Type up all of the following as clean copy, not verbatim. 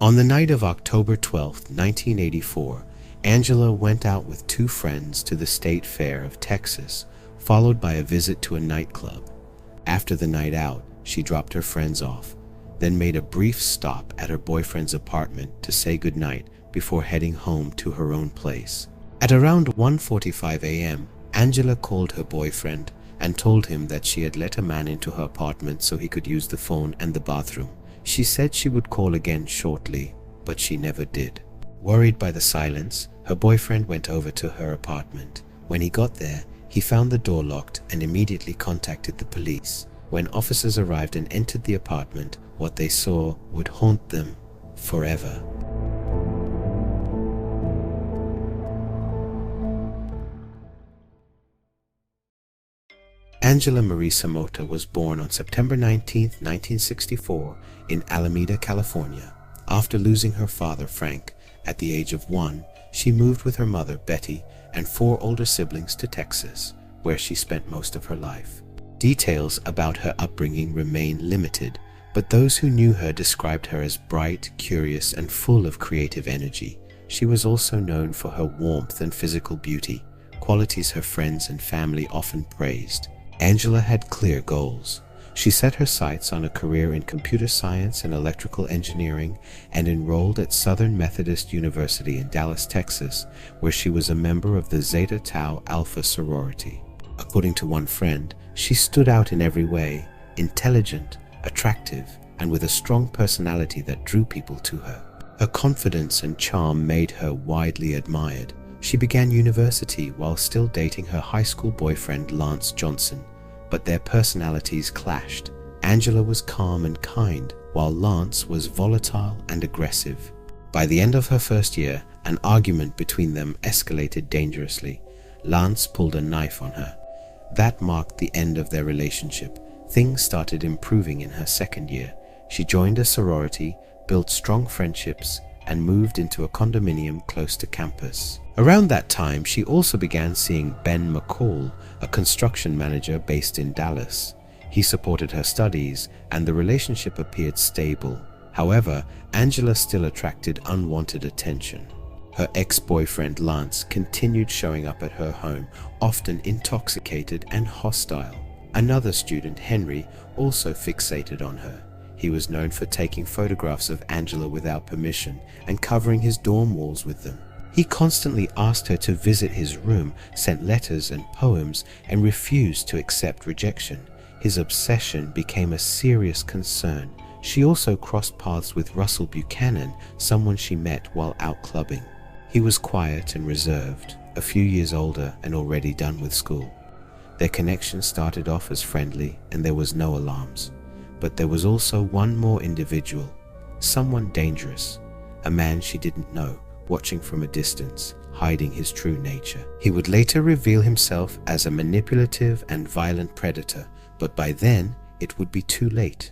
On the night of October 12, 1984, Angela went out with two friends to the State Fair of Texas, followed by a visit to a nightclub. After the night out, she dropped her friends off, then made a brief stop at her boyfriend's apartment to say goodnight before heading home to her own place. At around 1:45 a.m., Angela called her boyfriend and told him that she had let a man into her apartment so he could use the phone and the bathroom. She said she would call again shortly, but she never did. Worried by the silence, her boyfriend went over to her apartment. When he got there, he found the door locked and immediately contacted the police. When officers arrived and entered the apartment, what they saw would haunt them forever. Angela Marie Samota was born on September 19, 1964 in Alameda, California. After losing her father, Frank, at the age of 1, she moved with her mother, Betty, and 4 older siblings to Texas, where she spent most of her life. Details about her upbringing remain limited, but those who knew her described her as bright, curious, and full of creative energy. She was also known for her warmth and physical beauty, qualities her friends and family often praised. Angela had clear goals. She set her sights on a career in computer science and electrical engineering and enrolled at Southern Methodist University in Dallas, Texas, where she was a member of the Zeta Tau Alpha sorority. According to one friend, she stood out in every way, intelligent, attractive, and with a strong personality that drew people to her. Her confidence and charm made her widely admired. She began university while still dating her high school boyfriend Lance Johnson, but their personalities clashed. Angela was calm and kind, while Lance was volatile and aggressive. By the end of her first year, an argument between them escalated dangerously. Lance pulled a knife on her. That marked the end of their relationship. Things started improving in her second year. She joined a sorority, built strong friendships, and moved into a condominium close to campus. Around that time, she also began seeing Ben McCall, a construction manager based in Dallas. He supported her studies, and the relationship appeared stable. However, Angela still attracted unwanted attention. Her ex-boyfriend Lance continued showing up at her home, often intoxicated and hostile. Another student, Henry, also fixated on her. He was known for taking photographs of Angela without permission and covering his dorm walls with them. He constantly asked her to visit his room, sent letters and poems, and refused to accept rejection. His obsession became a serious concern. She also crossed paths with Russell Buchanan, someone she met while out clubbing. He was quiet and reserved, a few years older and already done with school. Their connection started off as friendly and there was no alarms. But there was also one more individual, someone dangerous, a man she didn't know, watching from a distance, hiding his true nature. He would later reveal himself as a manipulative and violent predator, but by then it would be too late.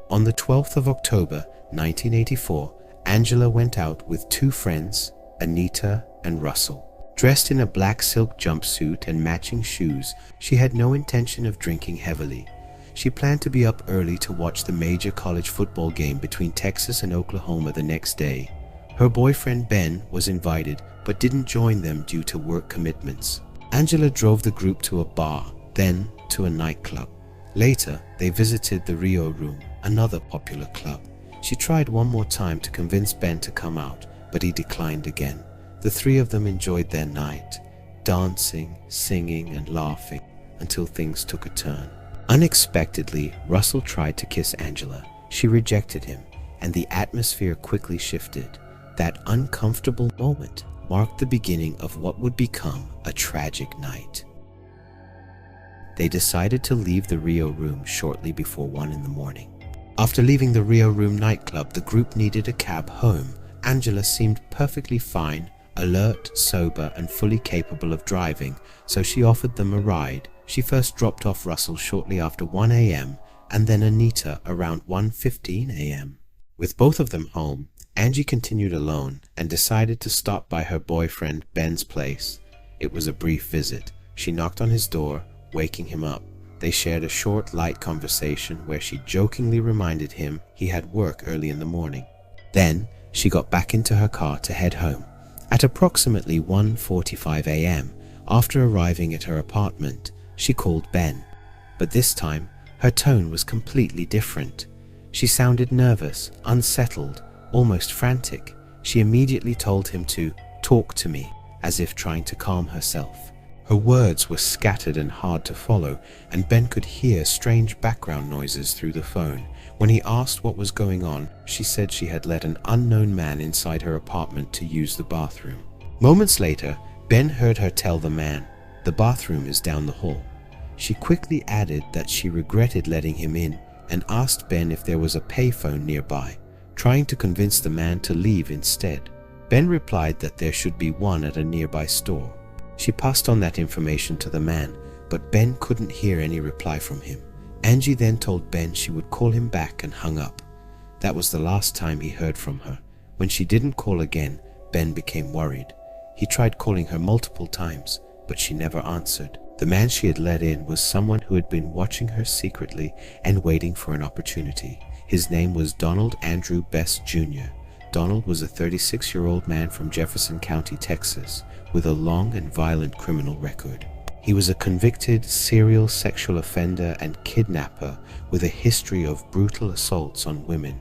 On the 12th of October, 1984, Angela went out with 2 friends, Anita and Russell. Dressed in a black silk jumpsuit and matching shoes, she had no intention of drinking heavily. She planned to be up early to watch the major college football game between Texas and Oklahoma the next day. Her boyfriend Ben was invited but didn't join them due to work commitments. Angela drove the group to a bar, then to a nightclub. Later, they visited the Rio Room, another popular club. She tried one more time to convince Ben to come out, but he declined again. The 3 of them enjoyed their night, dancing, singing, and laughing until things took a turn. Unexpectedly, Russell tried to kiss Angela. She rejected him, and the atmosphere quickly shifted. That uncomfortable moment marked the beginning of what would become a tragic night. They decided to leave the Rio Room shortly before 1 in the morning. After leaving the Rio Room nightclub, the group needed a cab home. Angela seemed perfectly fine, alert, sober, and fully capable of driving, so she offered them a ride. She first dropped off Russell shortly after 1 a.m. and then Anita around 1:15 a.m. With both of them home, Angie continued alone and decided to stop by her boyfriend Ben's place. It was a brief visit. She knocked on his door, waking him up. They shared a short, light conversation where she jokingly reminded him he had work early in the morning. Then she got back into her car to head home. At approximately 1:45 a.m., after arriving at her apartment, she called Ben. But this time, her tone was completely different. She sounded nervous, unsettled, almost frantic. She immediately told him to talk to me, as if trying to calm herself. Her words were scattered and hard to follow, and Ben could hear strange background noises through the phone. When he asked what was going on, she said she had let an unknown man inside her apartment to use the bathroom. Moments later, Ben heard her tell the man, "The bathroom is down the hall." She quickly added that she regretted letting him in and asked Ben if there was a payphone nearby, trying to convince the man to leave instead. Ben replied that there should be one at a nearby store. She passed on that information to the man, but Ben couldn't hear any reply from him. Angie then told Ben she would call him back and hung up. That was the last time he heard from her. When she didn't call again, Ben became worried. He tried calling her multiple times, but she never answered. The man she had let in was someone who had been watching her secretly and waiting for an opportunity. His name was Donald Andrew Bess Jr. Donald was a 36-year-old man from Jefferson County, Texas, with a long and violent criminal record. He was a convicted serial sexual offender and kidnapper with a history of brutal assaults on women.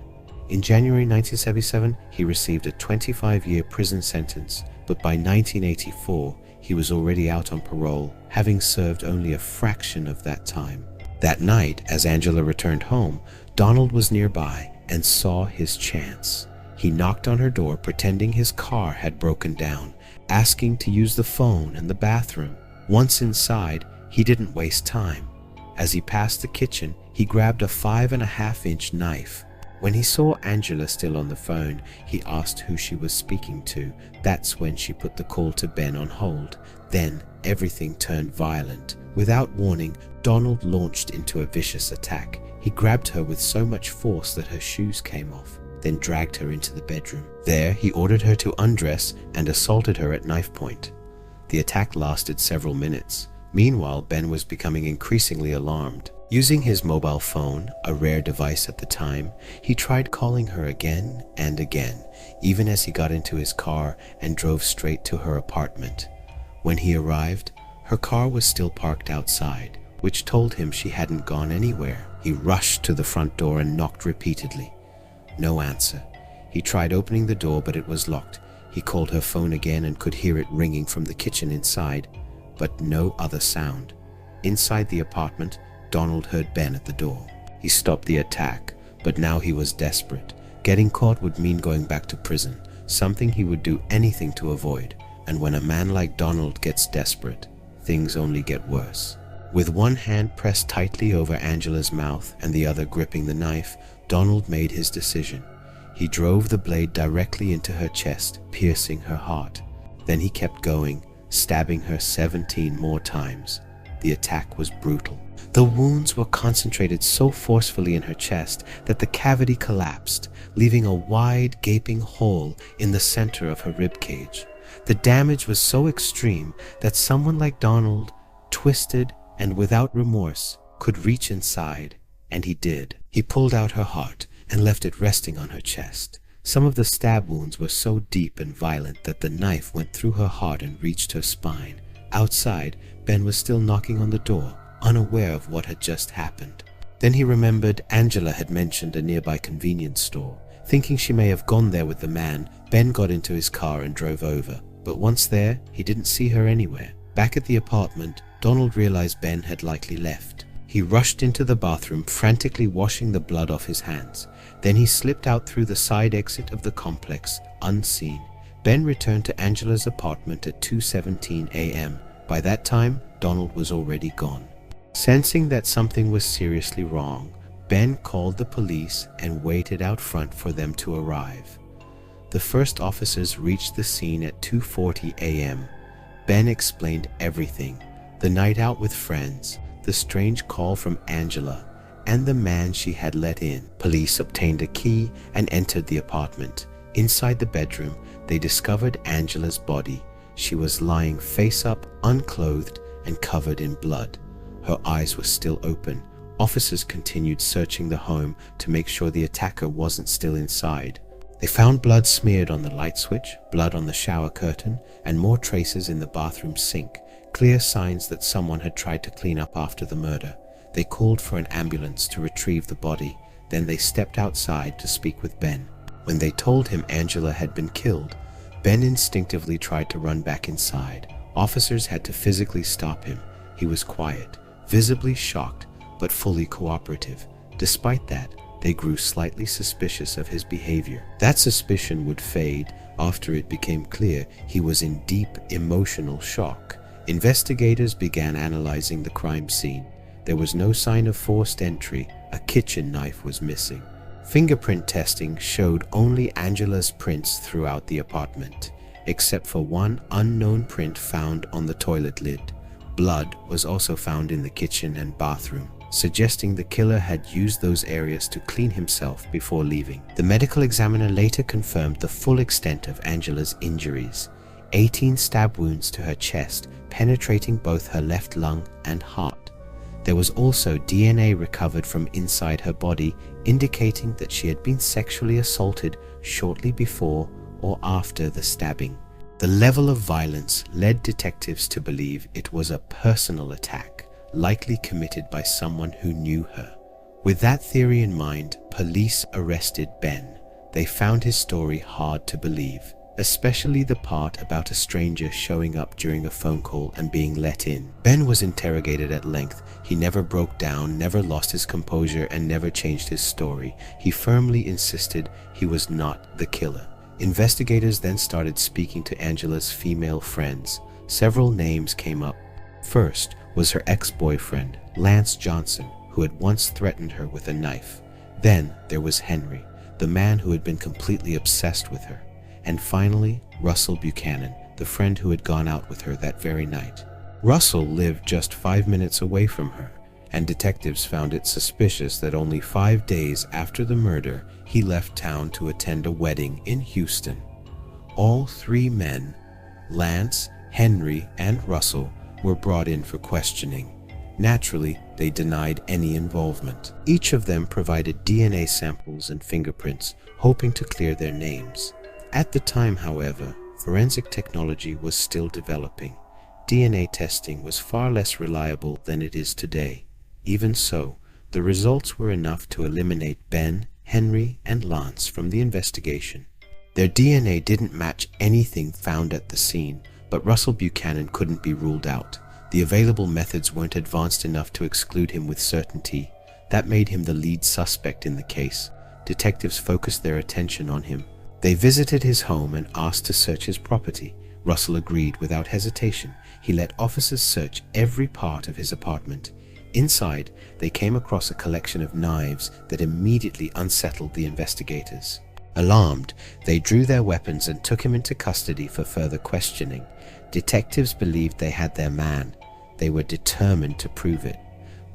In January 1977, he received a 25-year prison sentence, but by 1984, he was already out on parole, having served only a fraction of that time. That night, as Angela returned home, Donald was nearby and saw his chance. He knocked on her door pretending his car had broken down, asking to use the phone and the bathroom. Once inside, he didn't waste time. As he passed the kitchen, he grabbed a 5.5-inch knife. When he saw Angela still on the phone, he asked who she was speaking to. That's when she put the call to Ben on hold. Then everything turned violent. Without warning, Donald launched into a vicious attack. He grabbed her with so much force that her shoes came off, then dragged her into the bedroom. There, he ordered her to undress and assaulted her at knife point. The attack lasted several minutes. Meanwhile, Ben was becoming increasingly alarmed. Using his mobile phone, a rare device at the time, he tried calling her again and again, even as he got into his car and drove straight to her apartment. When he arrived, her car was still parked outside, which told him she hadn't gone anywhere. He rushed to the front door and knocked repeatedly. No answer. He tried opening the door, but it was locked. He called her phone again and could hear it ringing from the kitchen inside, but no other sound. Inside the apartment, Donald heard Ben at the door. He stopped the attack, but now he was desperate. Getting caught would mean going back to prison, something he would do anything to avoid. And when a man like Donald gets desperate, things only get worse. With one hand pressed tightly over Angela's mouth and the other gripping the knife, Donald made his decision. He drove the blade directly into her chest, piercing her heart. Then he kept going, stabbing her 17 more times. The attack was brutal. The wounds were concentrated so forcefully in her chest that the cavity collapsed, leaving a wide, gaping hole in the center of her rib cage. The damage was so extreme that someone like Donald, twisted and without remorse, could reach inside, and he did. He pulled out her heart and left it resting on her chest. Some of the stab wounds were so deep and violent that the knife went through her heart and reached her spine. Outside, Ben was still knocking on the door, unaware of what had just happened. Then he remembered Angela had mentioned a nearby convenience store. Thinking she may have gone there with the man, Ben got into his car and drove over. But once there, he didn't see her anywhere. Back at the apartment, Donald realized Ben had likely left. He rushed into the bathroom, frantically washing the blood off his hands. Then he slipped out through the side exit of the complex, unseen. Ben returned to Angela's apartment at 2:17 a.m. By that time, Donald was already gone. Sensing that something was seriously wrong, Ben called the police and waited out front for them to arrive. The first officers reached the scene at 2:40 a.m. Ben explained everything: the night out with friends, the strange call from Angela, and the man she had let in. Police obtained a key and entered the apartment. Inside the bedroom, they discovered Angela's body. She was lying face up, unclothed, and covered in blood. Her eyes were still open. Officers continued searching the home to make sure the attacker wasn't still inside. They found blood smeared on the light switch, blood on the shower curtain, and more traces in the bathroom sink, clear signs that someone had tried to clean up after the murder. They called for an ambulance to retrieve the body. Then they stepped outside to speak with Ben. When they told him Angela had been killed, Ben instinctively tried to run back inside. Officers had to physically stop him. He was quiet, visibly shocked, but fully cooperative. Despite that, they grew slightly suspicious of his behavior. That suspicion would fade after it became clear he was in deep emotional shock. Investigators began analyzing the crime scene. There was no sign of forced entry. A kitchen knife was missing. Fingerprint testing showed only Angela's prints throughout the apartment, except for one unknown print found on the toilet lid. Blood was also found in the kitchen and bathroom, suggesting the killer had used those areas to clean himself before leaving. The medical examiner later confirmed the full extent of Angela's injuries: 18 stab wounds to her chest, penetrating both her left lung and heart. There was also DNA recovered from inside her body, indicating that she had been sexually assaulted shortly before or after the stabbing. The level of violence led detectives to believe it was a personal attack, likely committed by someone who knew her. With that theory in mind, police arrested Ben. They found his story hard to believe, especially the part about a stranger showing up during a phone call and being let in. Ben was interrogated at length. He never broke down, never lost his composure, and never changed his story. He firmly insisted he was not the killer. Investigators then started speaking to Angela's female friends. Several names came up. First was her ex-boyfriend, Lance Johnson, who had once threatened her with a knife. Then there was Henry, the man who had been completely obsessed with her. And finally, Russell Buchanan, the friend who had gone out with her that very night. Russell lived just 5 minutes away from her, and detectives found it suspicious that only 5 days after the murder, he left town to attend a wedding in Houston. All 3 men, Lance, Henry, and Russell, were brought in for questioning. Naturally, they denied any involvement. Each of them provided DNA samples and fingerprints, hoping to clear their names. At the time, however, forensic technology was still developing. DNA testing was far less reliable than it is today. Even so, the results were enough to eliminate Ben, Henry, and Lance from the investigation. Their DNA didn't match anything found at the scene, but Russell Buchanan couldn't be ruled out. The available methods weren't advanced enough to exclude him with certainty. That made him the lead suspect in the case. Detectives focused their attention on him. They visited his home and asked to search his property. Russell agreed without hesitation. He let officers search every part of his apartment. Inside, they came across a collection of knives that immediately unsettled the investigators. Alarmed, they drew their weapons and took him into custody for further questioning. Detectives believed they had their man. They were determined to prove it.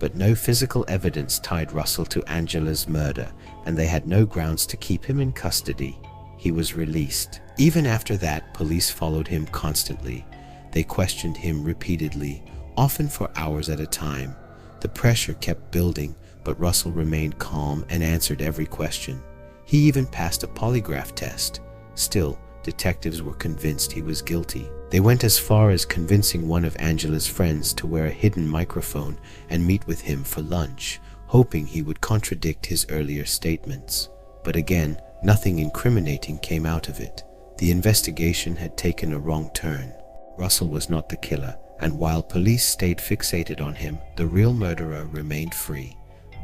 But no physical evidence tied Russell to Angela's murder, and they had no grounds to keep him in custody. He was released. Even after that, police followed him constantly. They questioned him repeatedly, often for hours at a time. The pressure kept building, but Russell remained calm and answered every question. He even passed a polygraph test. Still, detectives were convinced he was guilty. They went as far as convincing one of Angela's friends to wear a hidden microphone and meet with him for lunch, hoping he would contradict his earlier statements. But again, nothing incriminating came out of it. The investigation had taken a wrong turn. Russell was not the killer, and while police stayed fixated on him, the real murderer remained free.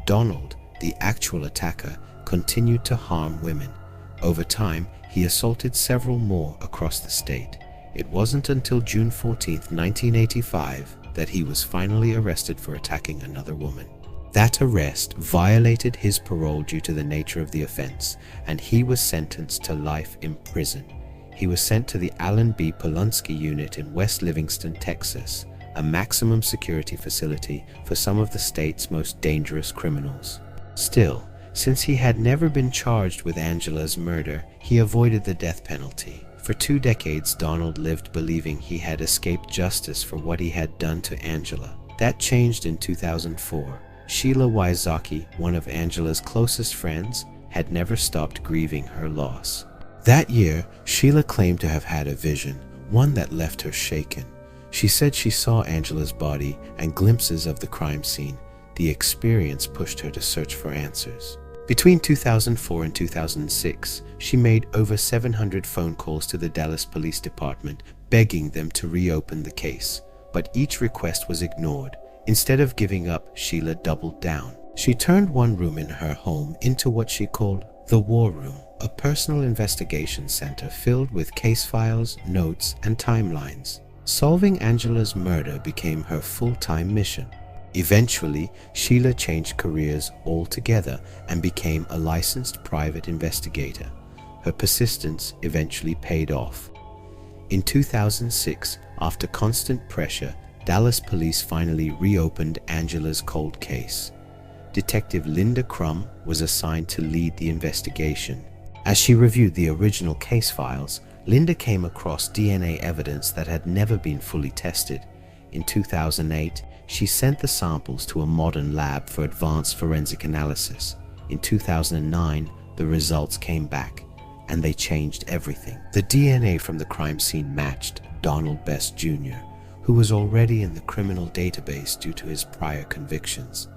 Donald, the actual attacker, continued to harm women. Over time, he assaulted several more across the state. It wasn't until June 14, 1985, that he was finally arrested for attacking another woman. That arrest violated his parole due to the nature of the offense, and he was sentenced to life in prison. He was sent to the Allen B. Polunsky Unit in West Livingston, Texas, a maximum security facility for some of the state's most dangerous criminals. Still, since he had never been charged with Angela's murder, he avoided the death penalty. For 2 decades, Donald lived believing he had escaped justice for what he had done to Angela. That changed in 2004. Sheila Wysocki, one of Angela's closest friends, had never stopped grieving her loss. That year, Sheila claimed to have had a vision, one that left her shaken. She said she saw Angela's body and glimpses of the crime scene. The experience pushed her to search for answers. Between 2004 and 2006, she made over 700 phone calls to the Dallas Police Department, begging them to reopen the case. But each request was ignored. Instead of giving up, Sheila doubled down. She turned one room in her home into what she called the War Room, a personal investigation center filled with case files, notes, and timelines. Solving Angela's murder became her full-time mission. Eventually, Sheila changed careers altogether and became a licensed private investigator. Her persistence eventually paid off. In 2006, after constant pressure, Dallas police finally reopened Angela's cold case. Detective Linda Crum was assigned to lead the investigation. As she reviewed the original case files, Linda came across DNA evidence that had never been fully tested. In 2008, she sent the samples to a modern lab for advanced forensic analysis. In 2009, the results came back, and they changed everything. The DNA from the crime scene matched Donald Bess Jr., who was already in the criminal database due to his prior convictions.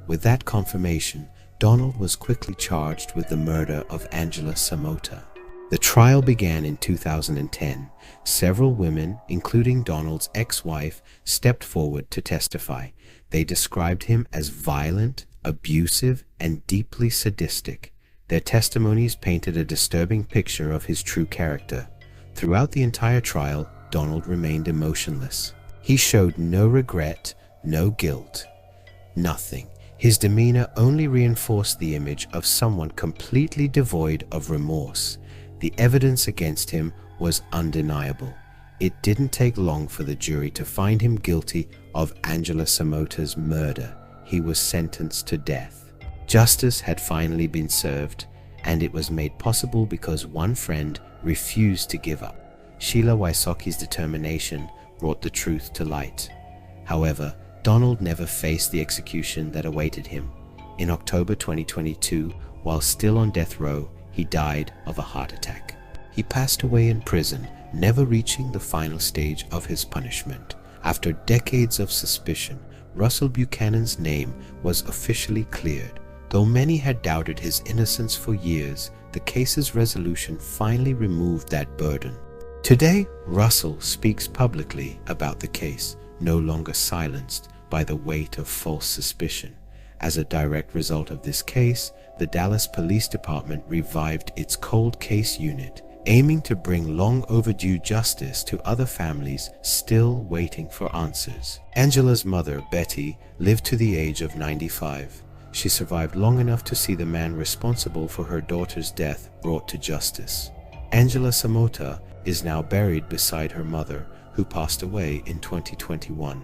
With that confirmation, Donald was quickly charged with the murder of Angela Samota. The trial began in 2010. Several women, including Donald's ex-wife, stepped forward to testify. They described him as violent, abusive, and deeply sadistic. Their testimonies painted a disturbing picture of his true character. Throughout the entire trial, Donald remained emotionless. He showed no regret, no guilt, nothing. His demeanor only reinforced the image of someone completely devoid of remorse. The evidence against him was undeniable. It didn't take long for the jury to find him guilty of Angela Samota's murder. He was sentenced to death. Justice had finally been served, and it was made possible because one friend refused to give up. Sheila Wysocki's determination brought the truth to light. However, Donald never faced the execution that awaited him. In October 2022, while still on death row, he died of a heart attack. He passed away in prison, never reaching the final stage of his punishment. After decades of suspicion, Russell Buchanan's name was officially cleared. Though many had doubted his innocence for years, the case's resolution finally removed that burden. Today, Russell speaks publicly about the case, no longer silenced by the weight of false suspicion. As a direct result of this case, the Dallas Police Department revived its cold case unit, aiming to bring long overdue justice to other families still waiting for answers. Angela's mother, Betty, lived to the age of 95. She survived long enough to see the man responsible for her daughter's death brought to justice. Angela Samota is now buried beside her mother, who passed away in 2021.